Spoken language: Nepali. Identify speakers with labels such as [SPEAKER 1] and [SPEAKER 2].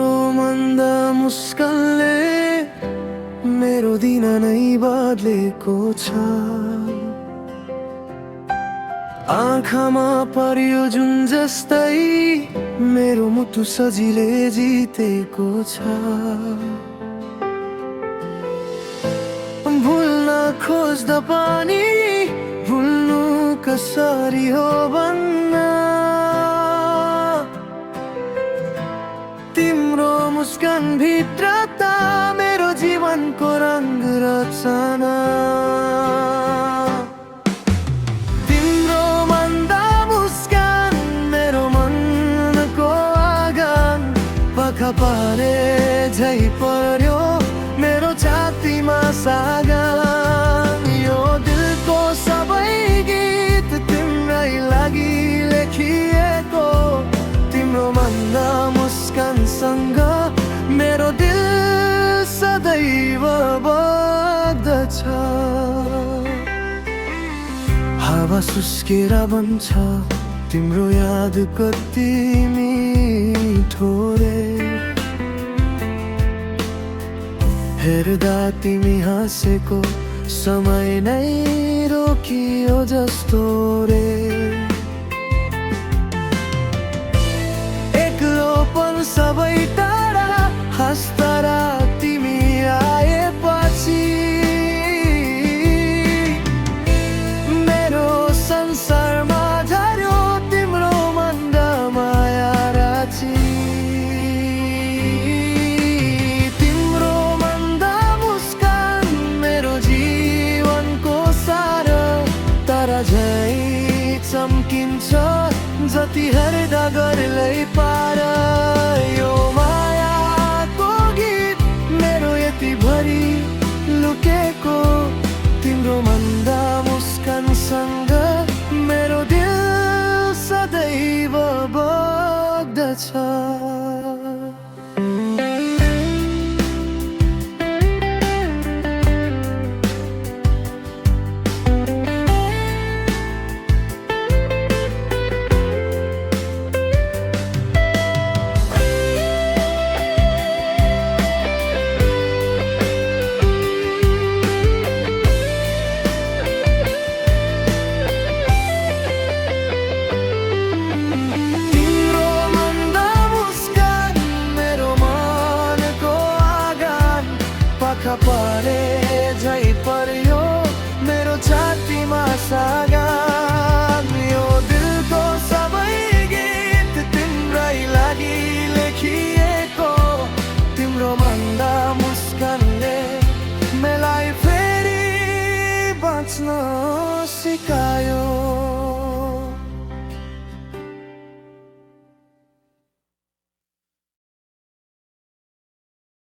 [SPEAKER 1] तिम्रो मन्द मुस्कानले मेरो दिन नै बदलेको छ। आँखामा परियो जुन जस्तै मेरो मुटु सजिलै जितेको छ। भुल्न खोज्दा पनि भुल्नु कसरी हो भन्न, तिम्रो मुस्कान भित्र त मेरो जीवनको रङ्ग रचना। तिम्रो मन्दा मुस्कान मेरो मनको आँगन पाखा पारे झै पर्यो मेरो छातीमा सागन। यो दिलको सबै गीत तिम्रै लागि लेखिएको, तिम्रो मन्दा मुस्कानसँग मेरो दिल सदैव बग्दछ। हावा सुस्केर बन्छ तिम्रो याद कति मिठो रे, हेर्दा तिमी हाँसेको समय नै रोकियो जस्तो रे। एक्लोपन सबै टाढा हस्तारा तिमी आएपछि, मेरो संसारमा झर्यो तिम्रो मन्द माया राची। तिम्रो मन्द मुस्कान मेरो जीवनको सार तारा झै चम्किन्छ जति हेर्दा गर्लै पार। यो मायाको गीत मेरो यति भरि लुकेको, तिम्रो मन्दा मुस्कानसँग मेरो दिल सदैव बग्दछ। पारे